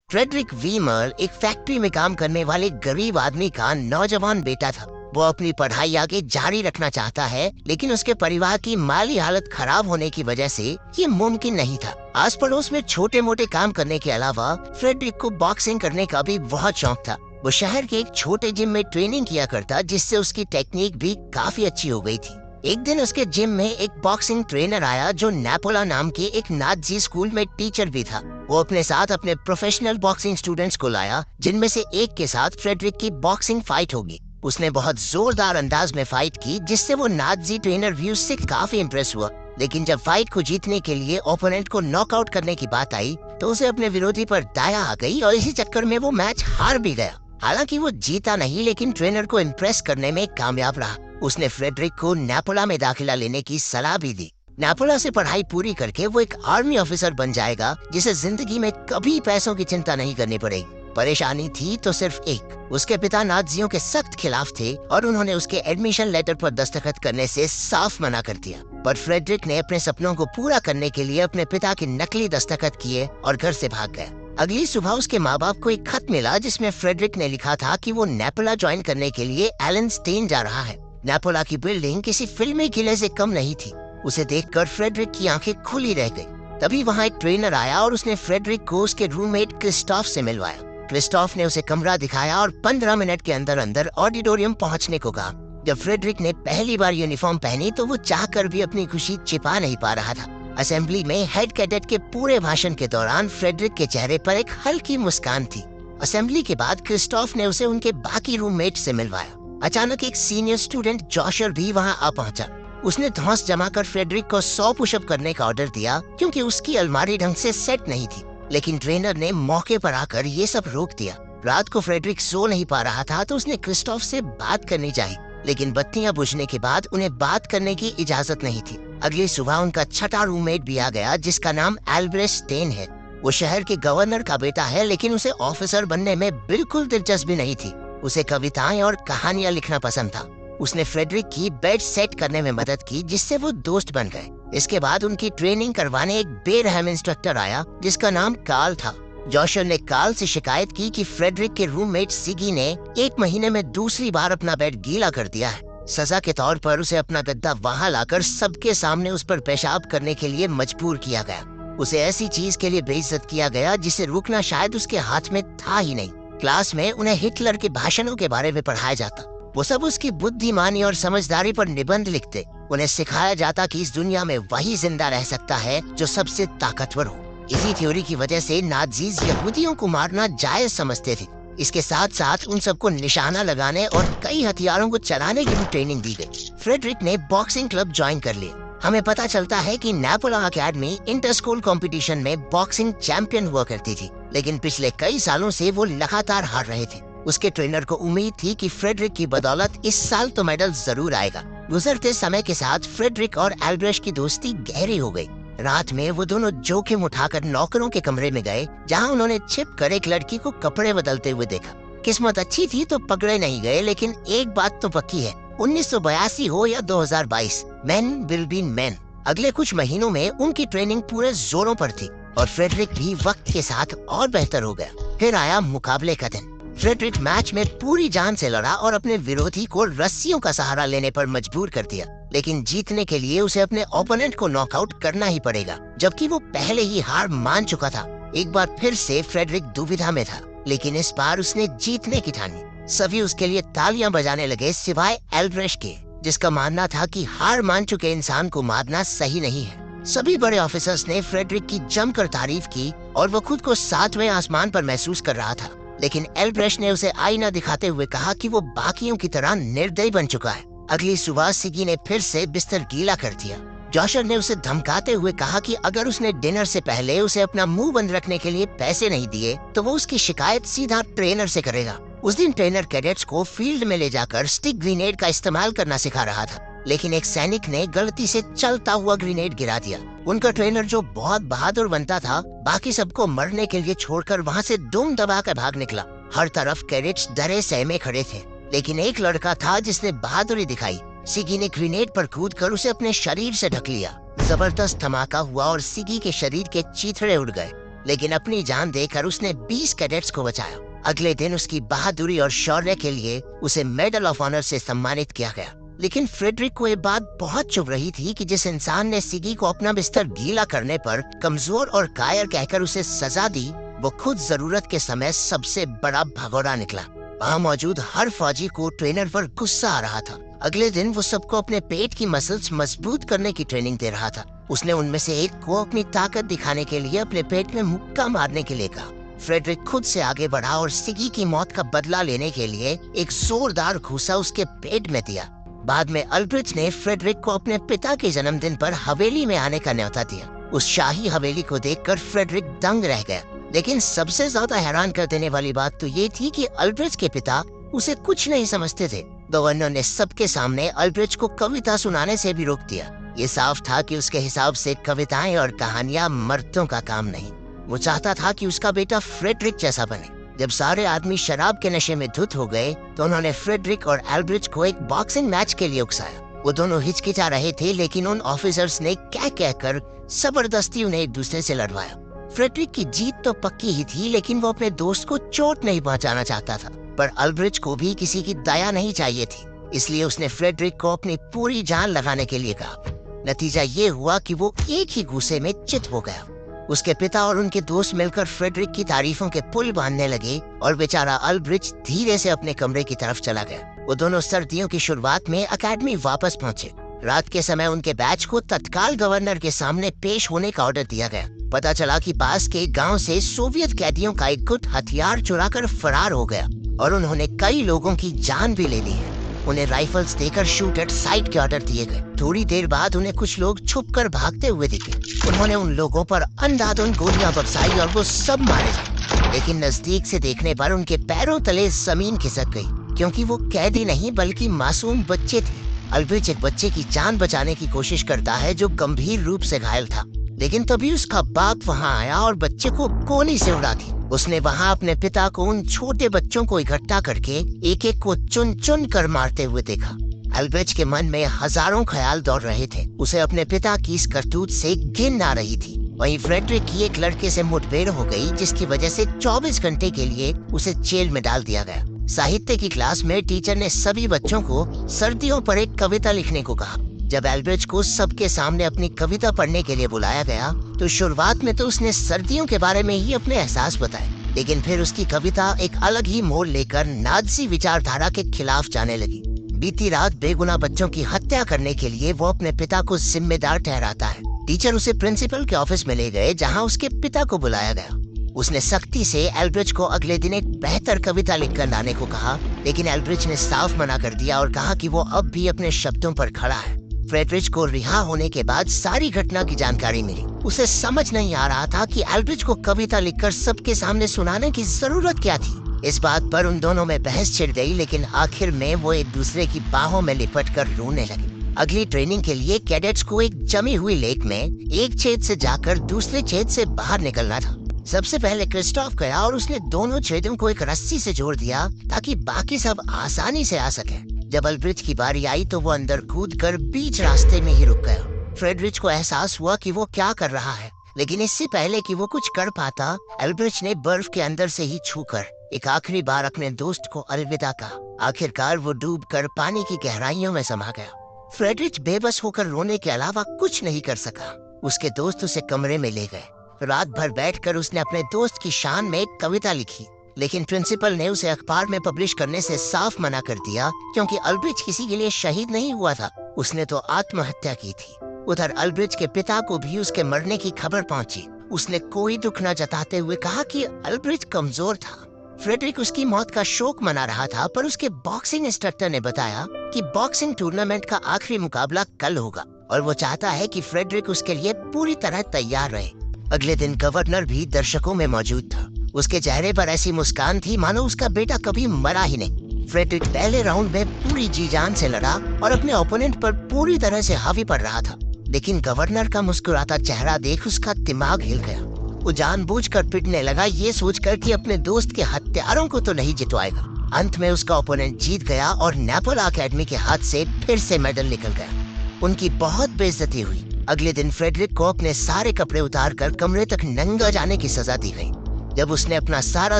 Frederick Weimar एक factory में काम करने वाले गरीब आदमी का नौजवान बेटा था। वो अपनी पढ़ाई आगे जारी रखना चाहता है, लेकिन उसके परिवार की माली हालत खराब होने की वजह से ये मुमकिन नहीं था। आस पड़ोस में छोटे मोटे काम करने के अलावा फ्रेडरिक को बॉक्सिंग करने का भी बहुत शौक था। वो शहर के एक छोटे जिम में ट्रेनिंग किया करता, जिससे उसकी टेक्निक भी काफी अच्छी हो गई थी। एक दिन उसके जिम में एक बॉक्सिंग ट्रेनर आया जो नेपोला नाम के एक नाजी स्कूल में टीचर भी था। वो अपने साथ अपने प्रोफेशनल बॉक्सिंग स्टूडेंट्स को लाया, जिनमें से एक के साथ फ्रेडरिक की बॉक्सिंग फाइट होगी। उसने बहुत जोरदार अंदाज में फाइट की, जिससे वो नाजी ट्रेनर भी उससे काफी इम्प्रेस हुआ। लेकिन जब फाइट को जीतने के लिए ओपोनेंट को नॉकआउट करने की बात आई, तो उसे अपने विरोधी पर दया आ गई और इसी चक्कर में वो मैच हार भी गया। हालांकि वो जीता नहीं, लेकिन ट्रेनर को इम्प्रेस करने में कामयाब रहा। उसने फ्रेडरिक को नेपोला में दाखिला लेने की सलाह भी दी। नेपोला से पढ़ाई पूरी करके वो एक आर्मी ऑफिसर बन जाएगा, जिसे जिंदगी में कभी पैसों की चिंता नहीं करनी पड़ेगी। परेशानी थी तो सिर्फ एक, उसके पिता नाजियों के सख्त खिलाफ थे और उन्होंने उसके एडमिशन लेटर पर दस्तखत करने से साफ मना कर दिया। पर फ्रेडरिक ने अपने सपनों को पूरा करने के लिए अपने पिता के नकली दस्तखत किए और घर से भाग गया। अगली सुबह उसके माँ बाप को एक खत मिला, जिसमें फ्रेडरिक ने लिखा था कि वो नेपोला ज्वाइन करने के लिए एलेनस्टेन जा रहा है। नेपोला की बिल्डिंग किसी फिल्मी किले से कम नहीं थी। उसे देखकर फ्रेडरिक की आंखें खुली रह गई। तभी वहाँ एक ट्रेनर आया और उसने फ्रेडरिक को उसके रूममेट क्रिस्टोफ से मिलवाया। क्रिस्टोफ ने उसे कमरा दिखाया और 15 मिनट के अंदर अंदर ऑडिटोरियम पहुँचने को कहा। जब फ्रेडरिक ने पहली बार यूनिफॉर्म पहनी तो वो चाहकर भी अपनी खुशी छिपा नहीं पा रहा था। असेंबली में हेड कैडेट के पूरे भाषण के दौरान फ्रेडरिक के चेहरे पर एक हल्की मुस्कान थी। असेंबली के बाद क्रिस्टोफ ने उसे उनके बाकी रूममेट से मिलवाया। अचानक एक सीनियर स्टूडेंट जॉशर भी वहां आ पहुंचा। उसने धौंस जमाकर फ्रेडरिक को 100 पुशअप करने का ऑर्डर दिया, क्योंकि उसकी अलमारी ढंग से सेट नहीं थी। लेकिन ट्रेनर ने मौके पर आकर ये सब रोक दिया। रात को फ्रेडरिक सो नहीं पा रहा था, तो उसने क्रिस्टोफ से बात करनी चाहिए, लेकिन बत्तियां बुझने के बाद उन्हें बात करने की इजाजत नहीं थी। अगली सुबह उनका छठा रूममेट भी आ गया, जिसका नाम एल्ब्रेcht स्टेन है। वो शहर के गवर्नर का बेटा है, लेकिन उसे ऑफिसर बनने में बिल्कुल दिलचस्पी नहीं थी। उसे कविताएं और कहानियां लिखना पसंद था। उसने फ्रेडरिक की बेड सेट करने में मदद की, जिससे वो दोस्त बन गए। इसके बाद उनकी ट्रेनिंग करवाने एक बेरहम इंस्ट्रक्टर आया, जिसका नाम कार्ल था। जॉशर ने कार्ल से शिकायत की कि फ्रेडरिक के रूममेट सिगी ने 1 महीने में दूसरी बार अपना बेड गीला कर दिया है। सजा के तौर पर उसे अपना गद्दा वहां लाकर सबके सामने उस पर पेशाब करने के लिए मजबूर किया गया। उसे ऐसी चीज के लिए बेइज्जत किया गया जिसे रुकना शायद उसके हाथ में था ही नहीं। क्लास में उन्हें हिटलर के भाषणों के बारे में पढ़ाया जाता। वो सब उसकी बुद्धिमानी और समझदारी पर निबंध लिखते। उन्हें सिखाया जाता कि इस दुनिया में वही जिंदा रह सकता है जो सबसे ताकतवर हो। इसी थ्योरी की वजह से नाजीज यहूदियों को मारना जायज समझते थे। इसके साथ साथ उन सबको निशाना लगाने और कई हथियारों को चलाने की भी ट्रेनिंग दी गई। फ्रेडरिक ने बॉक्सिंग क्लब ज्वाइन कर लिया। हमें पता चलता है कि नेपोला अकेडमी इंटर स्कूल कंपटीशन में बॉक्सिंग चैंपियन हुआ करती थी, लेकिन पिछले कई सालों से वो लगातार हार रहे थे। उसके ट्रेनर को उम्मीद थी कि फ्रेडरिक की बदौलत इस साल तो मेडल जरूर आएगा। गुजरते समय के साथ फ्रेडरिक और एल्ब्रेcht की दोस्ती गहरी हो गई। रात में वो दोनों जोखिम उठाकर नौकरों के कमरे में गए, जहां उन्होंने छिपकर एक लड़की को कपड़े बदलते हुए देखा। किस्मत अच्छी थी तो पकड़े नहीं गए, लेकिन एक बात तो पक्की है, 1982 हो या 2022, मैन विल बी मैन। अगले कुछ महीनों में उनकी ट्रेनिंग पूरे जोरों पर थी और फ्रेडरिक भी वक्त के साथ और बेहतर हो गया। फिर आया मुकाबले का दिन। फ्रेडरिक मैच में पूरी जान से लड़ा और अपने विरोधी को रस्सियों का सहारा लेने पर मजबूर कर दिया, लेकिन जीतने के लिए उसे अपने ओपोनेंट को नॉकआउट करना ही पड़ेगा, जबकि वो पहले ही हार मान चुका था। एक बार फिर से फ्रेडरिक दुविधा में था, लेकिन इस बार उसने जीतने की ठानी। सभी उसके लिए तालियां बजाने लगे, सिवाय एल्ब्रेcht के, जिसका मानना था कि हार मान चुके इंसान को मारना सही नहीं है। सभी बड़े ऑफिसर्स ने फ्रेडरिक की जमकर तारीफ की और वो खुद को 7वें आसमान पर महसूस कर रहा था। लेकिन एल्ब्रेcht ने उसे आईना दिखाते हुए कहा कि वो बाकियों की तरह निर्दयी बन चुका है। अगली सुबह सिगी ने फिर से बिस्तर गीला कर दिया। जॉशर ने उसे धमकाते हुए कहा कि अगर उसने डिनर से पहले उसे अपना मुंह बंद रखने के लिए पैसे नहीं दिए, तो वो उसकी शिकायत सीधा ट्रेनर से करेगा। उस दिन ट्रेनर कैडेट्स को फील्ड में ले जाकर स्टिक ग्रेनेड का इस्तेमाल करना सिखा रहा था, लेकिन एक सैनिक ने गलती से चलता हुआ ग्रेनेड गिरा दिया। उनका ट्रेनर, जो बहुत बहादुर बनता था, बाकी सबको मरने के लिए छोड़कर वहाँ से दुम दबाकर भाग निकला। हर तरफ कैडेट्स डरे सहमे खड़े थे, लेकिन एक लड़का था जिसने बहादुरी दिखाई। सिगी ने ग्रेनेड पर कूदकर उसे अपने शरीर से ढक लिया। जबरदस्त धमाका हुआ और सिगी के शरीर के चीथड़े उड़ गए, लेकिन अपनी जान देकर उसने 20 कैडेट्स को बचाया। अगले दिन उसकी बहादुरी और शौर्य के लिए उसे मेडल ऑफ ऑनर से सम्मानित किया गया। लेकिन फ्रेडरिक को ये बात बहुत चुभ रही थी कि जिस इंसान ने सिगी को अपना बिस्तर गीला करने पर कमजोर और कायर कहकर उसे सजा दी, वो खुद जरूरत के समय सबसे बड़ा भगोड़ा निकला। वहाँ मौजूद हर फौजी को ट्रेनर पर गुस्सा आ रहा था। अगले दिन वो सबको अपने पेट की मसल्स मजबूत करने की ट्रेनिंग दे रहा था। उसने उनमें से एक को अपनी ताकत दिखाने के लिए अपने पेट में मुक्का मारने के लिए कहा। फ्रेडरिक खुद से आगे बढ़ा और सिगी की मौत का बदला लेने के लिए एक जोरदार घूसा उसके पेट में दिया। बाद में अल्ब्रिच ने फ्रेडरिक को अपने पिता के जन्मदिन पर हवेली में आने का न्योता दिया। उस शाही हवेली को देखकर फ्रेडरिक दंग रह गया। लेकिन सबसे ज्यादा हैरान कर देने वाली बात तो ये थी कि अल्ब्रिच के पिता उसे कुछ नहीं समझते थे। गवर्नर ने सबके सामने अल्ब्रिच को कविता सुनाने से भी रोक दिया। ये साफ था कि उसके हिसाब से कविताएं और कहानियां मर्दों का काम नहीं। वो चाहता था कि उसका बेटा फ्रेडरिक जैसा बने। जब सारे आदमी शराब के नशे में धुत हो गए तो उन्होंने फ्रेडरिक और अल्ब्रिच को एक बॉक्सिंग मैच के लिए उकसाया। वो दोनों हिचकिचा रहे थे, लेकिन उन ऑफिसर्स ने क्या कहकर जबरदस्ती उन्हें एक दूसरे से लड़वाया। फ्रेडरिक की जीत तो पक्की ही थी, लेकिन वो अपने दोस्त को चोट नहीं पहुंचाना चाहता था। पर अल्ब्रिच को भी किसी की दया नहीं चाहिए थी, इसलिए उसने फ्रेडरिक को अपनी पूरी जान लगाने के लिए कहा। नतीजा ये हुआ कि वो एक ही घूसे में चित हो गया। उसके पिता और उनके दोस्त मिलकर फ्रेडरिक की तारीफों के पुल बांधने लगे और बेचारा अल्ब्रिच धीरे से अपने कमरे की तरफ चला गया। वो दोनों सर्दियों की शुरुआत में अकेडमी वापस पहुंचे। रात के समय उनके बैच को तत्काल गवर्नर के सामने पेश होने का ऑर्डर दिया गया। पता चला कि पास के गांव से सोवियत कैदियों का एक गुट हथियार चुराकर फरार हो गया और उन्होंने कई लोगों की जान भी ले ली है। उन्हें राइफल्स देकर शूट एट साइट के ऑर्डर दिए गए। थोड़ी देर बाद उन्हें कुछ लोग छुपकर भागते हुए दिखे। उन्होंने उन लोगों पर अंधाधुंध गोलियां बरसाई और वो सब मारे गए। लेकिन नजदीक से देखने पर उनके पैरों तले जमीन खिसक गई, क्योंकि वो कैदी नहीं बल्कि मासूम बच्चे थे। अल्ब्रिच एक बच्चे की जान बचाने की कोशिश करता है जो गंभीर रूप से घायल था, लेकिन तभी उसका बाप वहाँ आया और बच्चे को गोली से उड़ा दी। उसने वहाँ अपने पिता को उन छोटे बच्चों को इकट्ठा करके एक एक को चुन चुन कर मारते हुए देखा। अल्ब्रिच के मन में हजारों ख्याल दौड़ रहे थे। उसे अपने पिता की इस करतूत से घिन आ रही थी। वहीं फ्रेडरिक की एक लड़के से मुठभेड़ हो गई, जिसकी वजह से 24 घंटे के लिए उसे जेल में डाल दिया गया। साहित्य की क्लास में टीचर ने सभी बच्चों को सर्दियों पर एक कविता लिखने को कहा। जब अल्ब्रिच को सबके सामने अपनी कविता पढ़ने के लिए बुलाया गया तो शुरुआत में तो उसने सर्दियों के बारे में ही अपने एहसास बताए, लेकिन फिर उसकी कविता एक अलग ही मोड़ लेकर नाज़ी विचारधारा के खिलाफ जाने लगी। बीती रात बेगुनाह बच्चों की हत्या करने के लिए वो अपने पिता को जिम्मेदार ठहराता है। टीचर उसे प्रिंसिपल के ऑफिस में ले गए, जहाँ उसके पिता को बुलाया गया। उसने सख्ती से अल्ब्रिच को अगले दिन एक बेहतर कविता लिखकर लाने को कहा, लेकिन अल्ब्रिच ने साफ मना कर दिया और कहा कि वो अब भी अपने शब्दों पर खड़ा है। फ्रेडरिक को रिहा होने के बाद सारी घटना की जानकारी मिली। उसे समझ नहीं आ रहा था कि अल्ब्रिच को कविता लिखकर सबके सामने सुनाने की जरूरत क्या थी। इस बात पर उन दोनों में बहस छिड़ गई, लेकिन आखिर में वो एक दूसरे की बाहों में लिपट कर रोने लगे। अगली ट्रेनिंग के लिए कैडेट्स को एक जमी हुई लेक में एक छेद से जाकर दूसरे छेद से बाहर निकलना था। सबसे पहले क्रिस्टोफ गया और उसने दोनों छेदों को एक रस्सी से जोड़ दिया ताकि बाकी सब आसानी से आ सके। जब अल्ब्रिच की बारी आई तो वो अंदर कूदकर बीच रास्ते में ही रुक गया। फ्रेडरिक को एहसास हुआ कि वो क्या कर रहा है, लेकिन इससे पहले कि वो कुछ कर पाता, अल्ब्रिच ने बर्फ के अंदर से ही छूकर एक आखिरी बार अपने दोस्त को अलविदा कहा। आखिरकार वो डूबकर पानी की गहराइयों में समा गया। फ्रेडरिक बेबस होकर रोने के अलावा कुछ नहीं कर सका। उसके दोस्त उसे कमरे में ले गए। रात भर बैठकर उसने अपने दोस्त की शान में एक कविता लिखी, लेकिन प्रिंसिपल ने उसे अखबार में पब्लिश करने से साफ मना कर दिया, क्योंकि अल्ब्रिच किसी के लिए शहीद नहीं हुआ था, उसने तो आत्महत्या की थी। उधर अल्ब्रिच के पिता को भी उसके मरने की खबर पहुंची। उसने कोई दुख न जताते हुए कहा कि अल्ब्रिच कमजोर था। फ्रेडरिक उसकी मौत का शोक मना रहा था, पर उसके बॉक्सिंग इंस्ट्रक्टर ने बताया कि बॉक्सिंग टूर्नामेंट का आखिरी मुकाबला कल होगा और वो चाहता है कि फ्रेडरिक उसके लिए पूरी तरह तैयार रहे। अगले दिन गवर्नर भी दर्शकों में मौजूद था। उसके चेहरे पर ऐसी मुस्कान थी मानो उसका बेटा कभी मरा ही नहीं। फ्रेडरिक पहले राउंड में पूरी जी जान से लड़ा और अपने ओपोनेंट पर पूरी तरह से हावी पड़ रहा था, लेकिन गवर्नर का मुस्कुराता चेहरा देख उसका दिमाग हिल गया। वो जानबूझकर पिटने लगा, ये सोचकर कि अपने दोस्त के हत्यारों को तो नहीं जितवाएगा। अंत में उसका ओपोनेंट जीत गया और नेपोल अकेडमी के हाथ से फिर से मेडल निकल गया। उनकी बहुत बेइज्जती हुई। अगले दिन फ्रेडरिक को अपने सारे कपड़े उतार कर कमरे तक नंगा जाने की सजा दी गई। जब उसने अपना सारा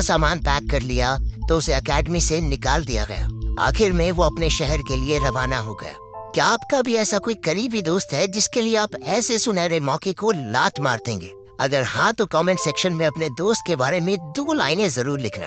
सामान पैक कर लिया तो उसे एकेडमी से निकाल दिया गया। आखिर में वो अपने शहर के लिए रवाना हो गया। क्या आपका भी ऐसा कोई करीबी दोस्त है जिसके लिए आप ऐसे सुनहरे मौके को लात मार देंगे? अगर हाँ तो कमेंट सेक्शन में अपने दोस्त के बारे में 2 लाइनें जरूर लिखना।